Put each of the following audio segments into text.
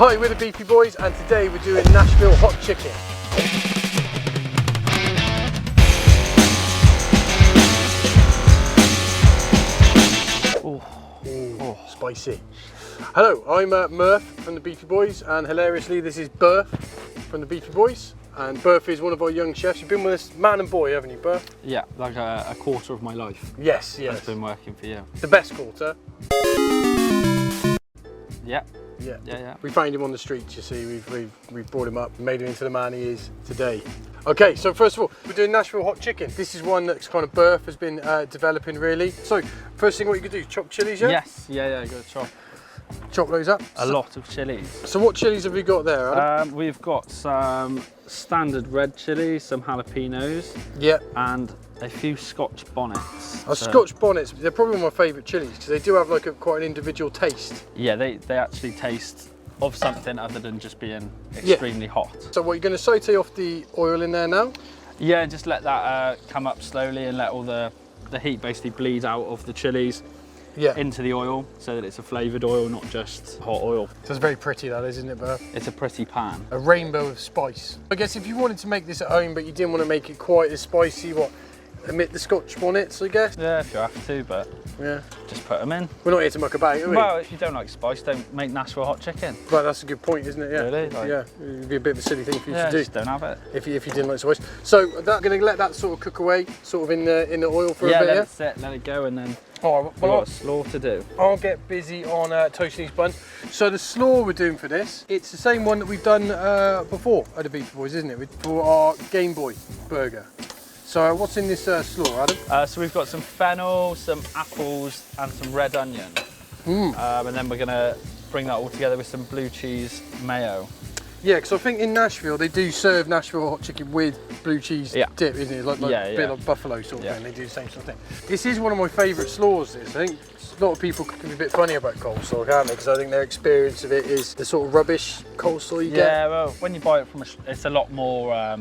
Hi, we're the Beefy boys, and today we're doing Nashville hot chicken. Oh, spicy. Hello, I'm Murf from the Beefy boys, and hilariously this is Burf from the Beefy boys. And Burf is one of our young chefs. You've been with us, man and boy, haven't you, Burf? Yeah, like a quarter of my life. Yes, yes. I've been working for you. The best quarter. Yeah. Yeah. We found him on the streets, you see. We've brought him up, made him into the man he is today. Okay, so first of all, we're doing Nashville hot chicken. This is one that's kind of Burf has been developing really. So, first thing what you could do, chop chilies, yeah? Yes, yeah, go chop. Chop those up. A lot of chilies. So what chilies have we got there, Adam? We've got some standard red chilies, some jalapenos. Yeah. And a few Scotch bonnets. Scotch bonnets, they're probably one of my favourite chilies because they do have like quite an individual taste. Yeah, they actually taste of something other than just being extremely hot. So what, you're going to saute off the oil in there now? Yeah, just let that come up slowly and let all the heat basically bleed out of the chilies into the oil so that it's a flavoured oil, not just hot oil. So it's very pretty that is, isn't it, Burf? It's a pretty pan. A rainbow of spice. I guess if you wanted to make this at home but you didn't want to make it quite as spicy, what? Omit the Scotch bonnets, I guess? Yeah, if you have to, but just put them in. We're not here to muck about, are we? Well, if you don't like spice, don't make Nashville hot chicken. Right, that's a good point, isn't it? Yeah. Really? Like, yeah, it'd be a bit of a silly thing for you to do. Just don't have it. If you didn't like spice. So, that going to let that sort of cook away, sort of in the oil for a bit, let it sit, let it go, and then we've got a slaw to do. I'll get busy on toasting these buns. So the slaw we're doing for this, it's the same one that we've done before at the Beefy Boys, isn't it? For our Game Boy burger. So what's in this slaw, Adam? So we've got some fennel, some apples, and some red onion. And then we're gonna bring that all together with some blue cheese mayo. Yeah, because I think in Nashville they do serve Nashville hot chicken with blue cheese dip, isn't it? Like a bit like buffalo sort of thing. They do the same sort of thing. This is one of my favourite slaws. This, I think a lot of people can be a bit funny about coleslaw, can't they? Because I think their experience of it is the sort of rubbish coleslaw you get. Yeah, well, when you buy it from it's a lot more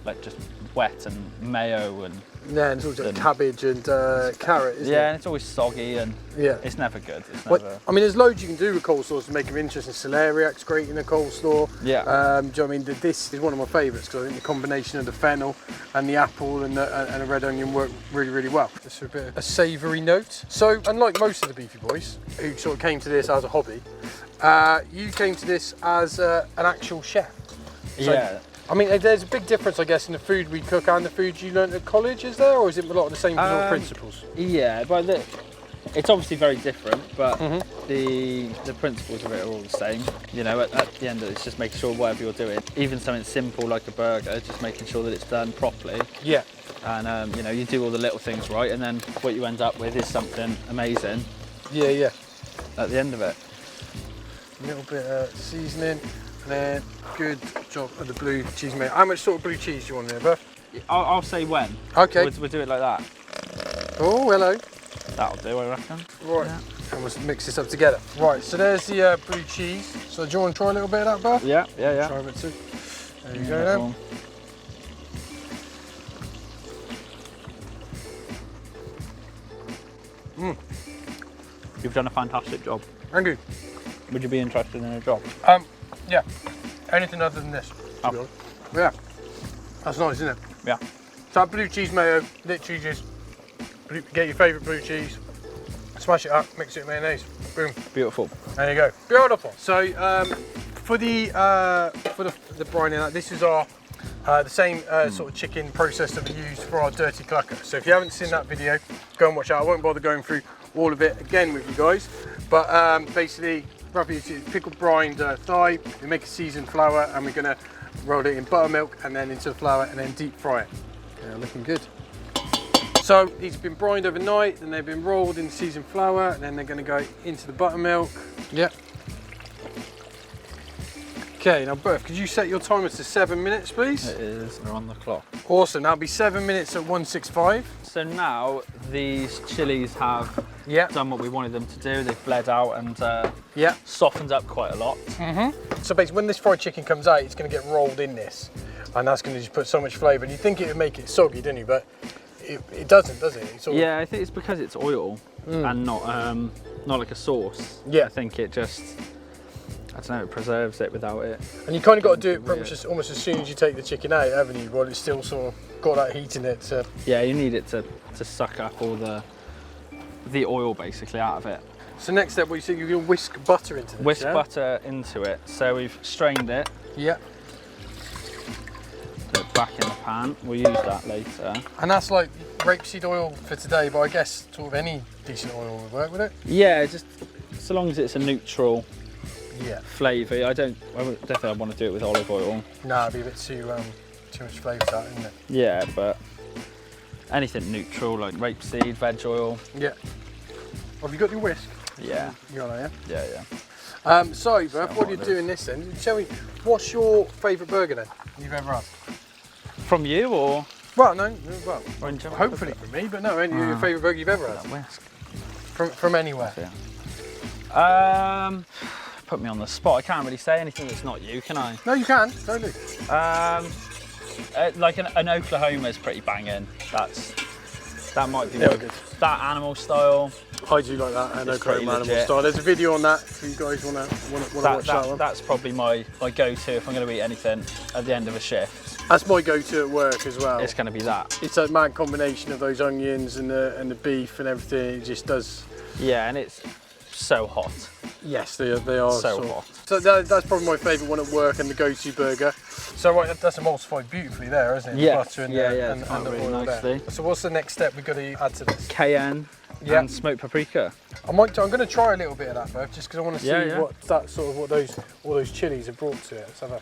like just wet and mayo and it's also like cabbage and carrot, isn't it? Yeah, and it's always soggy and it's never good. It's never... I mean, there's loads you can do with coleslaws to make them interesting. Celeriac's great in a coleslaw. Yeah. Do you know what I mean? This is one of my favourites because I think the combination of the fennel and the apple and the red onion work really, really well. Just a bit of a savoury note. So, unlike most of the Beefy boys who sort of came to this as a hobby, you came to this as an actual chef. So, I mean, there's a big difference, I guess, in the food we cook and the food you learned at college, is there? Or is it a lot of the same principles? Yeah, but it's obviously very different, but the principles of it are all the same. You know, at the end of it, it's just making sure whatever you're doing, even something simple like a burger, just making sure that it's done properly. Yeah. And, you know, you do all the little things right, and then what you end up with is something amazing. Yeah. At the end of it. A little bit of seasoning. And then good job of the blue cheese mayo. How much sort of blue cheese do you want in there, Burf? I'll say when. Okay. We'll do it like that. Oh, hello. That'll do, I reckon. Right. And we'll mix this up together. Right, so there's the blue cheese. So do you want to try a little bit of that, Burf? Yeah. Try a bit too. There you go now. You've done a fantastic job. Thank you. Would you be interested in a job? Yeah. Anything other than this. Yeah. That's nice, isn't it? Yeah. So that blue cheese mayo, literally just get your favourite blue cheese, smash it up, mix it with mayonnaise. Boom. Beautiful. There you go. Beautiful. So for the brining, this is our the same sort of chicken process that we use for our dirty clucker. So if you haven't seen that video, go and watch that. I won't bother going through all of it again with you guys, but basically roughly it's pickled brined thigh. We make a seasoned flour and we're going to roll it in buttermilk and then into the flour and then deep fry it. Yeah, looking good. So these have been brined overnight, then they've been rolled in seasoned flour, and then they're going to go into the buttermilk. Yeah. Okay, now Burf, could you set your timer to 7 minutes, please? It is, we're on the clock. Awesome, that'll be 7 minutes at 165. So now these chilies have done what we wanted them to do. They've bled out and softened up quite a lot. So basically when this fried chicken comes out, it's going to get rolled in this, and that's going to just put so much flavour. And you think it would make it soggy, don't you? But it doesn't, does it? Yeah, I think it's because it's oil and not like a sauce. Yeah. I think it just I don't know, it preserves it without it. And you kind of got to do it pretty much almost as soon as you take the chicken out, haven't you? While it's still sort of got that heat in it. So. Yeah, you need it to suck up all the oil basically out of it. So next step, what you say, you're going to whisk butter into this, Whisk butter into it. So we've strained it. Yeah. Put it back in the pan. We'll use that later. And that's like rapeseed oil for today, but I guess sort of any decent oil would work with it. Yeah, just so long as it's a neutral flavour. I would definitely want to do it with olive oil. Nah, it'd be a bit too much flavour to that, isn't it? Yeah, but anything neutral like rapeseed, veg oil. Yeah. Have you got your whisk? Yeah. You got that, yeah? Yeah, yeah. So, Burf, while you're doing this then, tell me, what's your favourite burger then you've ever had? From you or? Well, no, well, or hopefully from me, but no, your favourite burger you've ever had? Whisk. From anywhere? Yeah. Put me on the spot. I can't really say anything that's not you, can I? No, you can, totally. Like an Oklahoma is pretty banging. That might be good. That animal style. I do like that, and Oklahoma animal style. There's a video on that if you guys want to watch that one. That's probably my go-to if I'm going to eat anything at the end of a shift. That's my go-to at work as well. It's going to be that. It's a mad combination of those onions and the beef and everything. It just does. Yeah, and it's so hot. Yes, they are so hot. So that's probably my favourite one at work and the go-to burger. So that's emulsified beautifully there, isn't it? Yeah, The butter and the really oil nicely. there. So what's the next step we've got to add to this? Cayenne and smoked paprika. I'm going to try a little bit of that, Burf, just because I want to see what all those chilies have brought to it. Let's have a.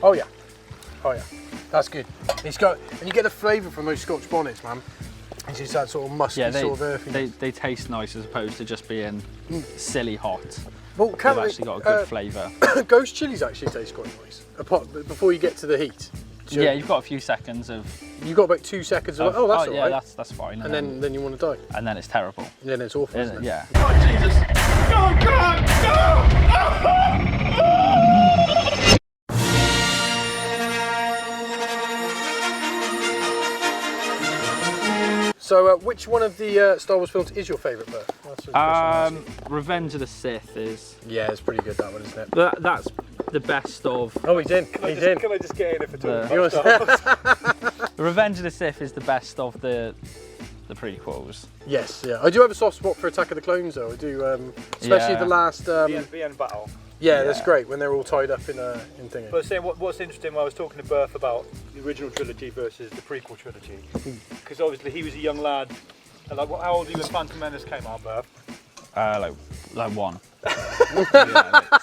Oh yeah, that's good. It's got, and you get the flavour from those Scotch bonnets, man. It's just that sort of musky sort of earthy. They taste nice as opposed to just being silly hot. Well, They've actually got a good flavour. Ghost chilies actually taste quite nice. Before you get to the heat. So yeah, you've got a few seconds of. You've got about 2 seconds of. Oh, that's all right. Yeah, that's fine. And then you want to die. And then it's terrible. And then it's awful. Isn't it? Yeah. Oh Jesus! Oh God! So, which one of the Star Wars films is your favourite, Burf? Revenge of the Sith is. Yeah, it's pretty good, that one, isn't it? That's the best of. Oh, he's in. Can I just get in if at all? Revenge of the Sith is the best of the prequels. Yes, yeah. I do have a soft spot for Attack of the Clones, though. I do, especially the last. The end battle. Yeah, that's great when they're all tied up in thingy. But saying what's interesting, when I was talking to Burf about the original trilogy versus the prequel trilogy, because obviously he was a young lad. And like, how old were you when Phantom Menace came out, Burf? Like one.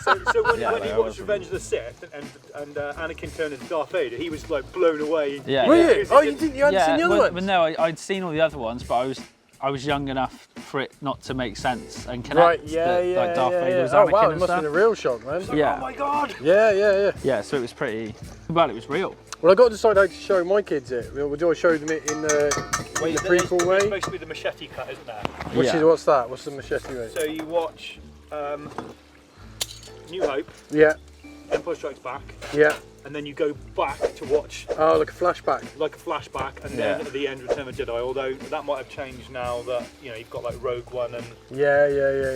So when he watched Revenge of the Sith and Anakin turned into Darth Vader, he was like blown away. Yeah. Really? Oh, you hadn't seen the other ones? But no, I'd seen all the other ones, but I was young enough for it not to make sense and connect. Like Darth Vader was Anakin. Oh wow, it and must have been a real shock, man. Like, oh my God. Yeah. Yeah, so it was pretty. Well, it was real. Well, I got to decide how to show my kids it. Do I show them it in the prequel way? It's supposed to be the machete cut, isn't there? What's that? What's the machete way? So you watch New Hope, Yeah, Empire Strikes Back, yeah. and then you go back to watch Oh, like a flashback. like a flashback, and then at the end Return of the Jedi. Although that might have changed now that you've got like Rogue One and Yeah.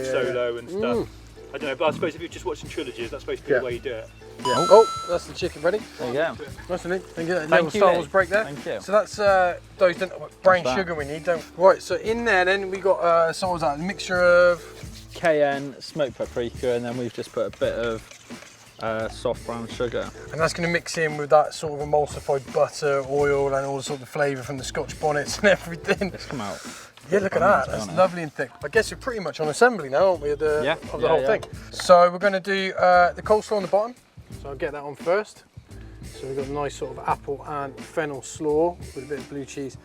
Solo and stuff. I don't know, but I suppose if you're just watching trilogies, that's supposed to be the way you do it. Yeah. Oh, that's the chicken ready. There you go. Nice and neat. Thank you. Thank Little you, Star Wars Lee. break there. Thank you. So that's those brown sugar we need. Right. So in there then we got so what was that? A mixture of Cayenne, smoked paprika, and then we've just put a bit of soft brown sugar. And that's going to mix in with that sort of emulsified butter, oil, and all the sort of flavour from the Scotch bonnets and everything. Let's come out. Yeah, look at that. That's lovely and thick. I guess we're pretty much on assembly now, aren't we? Of the whole thing. So we're going to do the coleslaw on the bottom. So I'll get that on first. So we've got a nice sort of apple and fennel slaw with a bit of blue cheese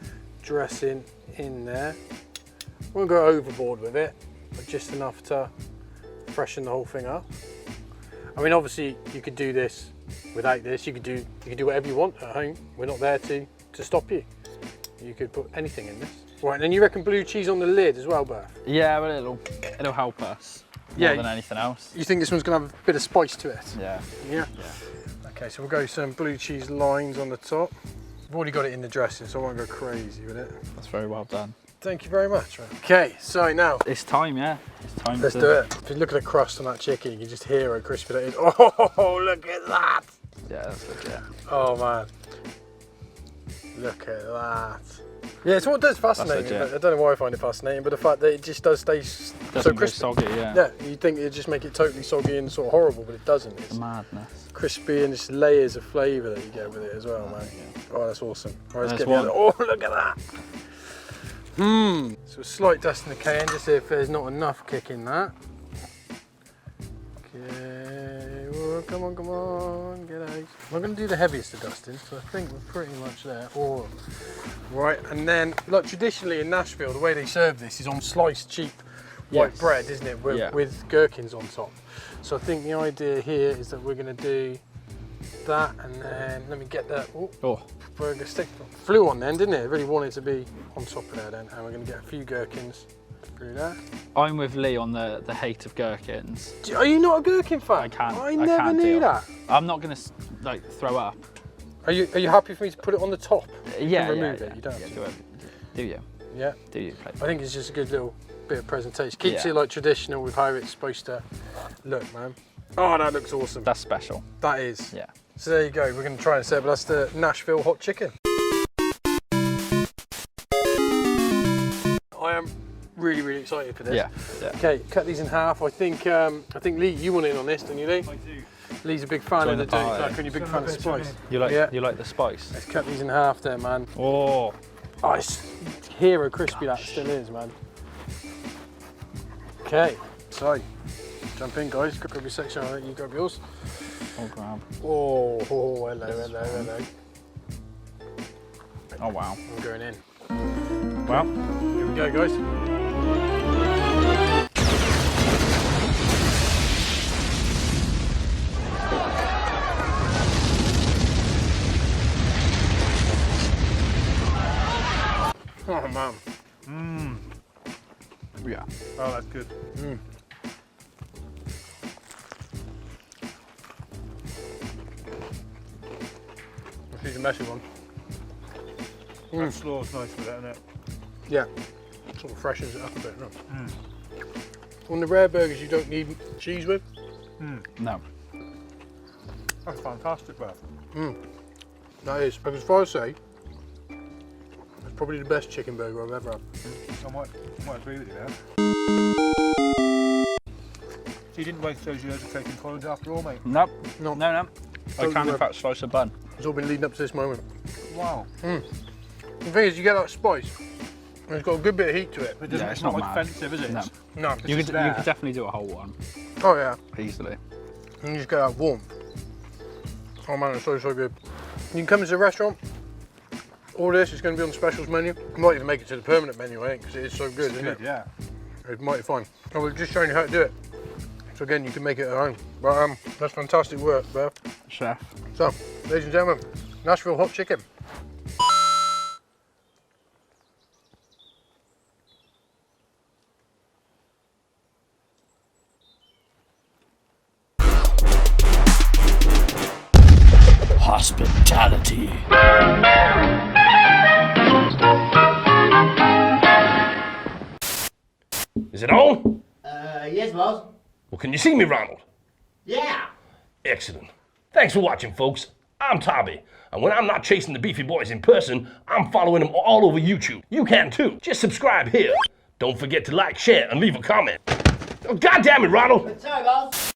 dressing in there. We won't go overboard with it, but just enough to freshen the whole thing up. I mean, obviously you could do this without this. You could do whatever you want at home. We're not there to stop you. You could put anything in this. Right, and then you reckon blue cheese on the lid as well, Burf? Yeah, but it'll help us more than anything else. You think this one's going to have a bit of spice to it? Yeah. Yeah? Okay, so we'll go some blue cheese lines on the top. We've already got it in the dressing, so I won't go crazy with it. That's very well done. Thank you very much, man. Okay, so now It's time, yeah. It's time let's to do it. If you look at the crust on that chicken, you can just hear how crispy that is. Oh, look at that! Yeah, that's legit. Oh man, look at that. Yeah, it's what does fascinating. legit. I don't know why I find it fascinating, but the fact that it just does stay so Doesn't go crispy. soggy, yeah. Yeah, you'd think it'd just make it totally soggy and sort of horrible, but it doesn't. It's Madness. crispy and just layers of flavour that you get with it as well, man. Oh, that's awesome. All right, let's There's get the other. one. Oh, look at that. So a slight dust in the cayenne, just if there's not enough kick in that. Okay, oh, come on, get out. I'm going to do the heaviest of dusting, so I think we're pretty much there. Oh, right, and then, like traditionally in Nashville, the way they serve this is on sliced cheap white Yes. bread, isn't it, with gherkins on top. So I think the idea here is that we're going to do that, and then let me get that burger stick. Flew on then, didn't it? It really wanted to be on top of there then, and we're going to get a few gherkins through there. I'm with Lee on the hate of gherkins. Are you not a gherkin fan? I can't. I never can't knew deal. that. I'm not gonna like throw up. Are you happy for me to put it on the top? Yeah, remove yeah, it. You don't have to. do it. Do you? Yeah. Do you, please? I think it's just a good little bit of presentation. Keeps Yeah. it like traditional with how it's supposed to look, man. Oh, that looks awesome. That's special. That is. Yeah. So there you go. We're going to try and set, but that's the Nashville hot chicken. I am really excited for this. Yeah. Okay, cut these in half. I think Lee, you want in on this, don't you, Lee? I do. Lee's a big fan Join of the the dirty party. cracker, and you're a big fan of spice. You like Yeah. you like the spice? Let's cut these in half there, man. Oh. Oh, it's hero crispy that still is, man. Okay, so jump in, guys. Grab your section. I'll let you grab yours. Oh, grab. Oh, hello. Oh wow. I'm going in. Well, Here we go, guys. Oh man. yeah. Oh, that's good. This is a messy one. That slaw's nice with it, isn't it? Yeah, sort of freshens it up a bit, no? On the rare burgers you don't need cheese with? No. That's fantastic, Burf. That is, as far as I say, it's probably the best chicken burger I've ever had. I might agree with you there. So you didn't waste those years of taking college after all, mate? Nope. No. No. I can in worth. fact slice a bun. It's all been leading up to this moment. Wow. The thing is, you get that spice, and it's got a good bit of heat to it. It doesn't, Yeah, it's it's not not like mad. offensive, is it? No. It's- No, You just could there. definitely do a whole one oh yeah, easily. and you just get that warmth. Oh man, it's so good. You can come into the restaurant, all this is going to be on the specials menu. You might even make it to the permanent menu, I think, because it is so good, isn't it? Yeah. It's mighty fun. And we've just shown you how to do it. So again, you can make it at home. But that's fantastic work, Burf. Chef. So, ladies and gentlemen, Nashville hot chicken. Hospitality. Is it on? Yes, boss. Well, can you see me, Ronald? Yeah. Excellent. Thanks for watching, folks. I'm Tommy, and when I'm not chasing the Beefy Boys in person, I'm following them all over YouTube. You can too. Just subscribe here. Don't forget to like, share, and leave a comment. Oh, God damn it, Ronald! Sorry, boss.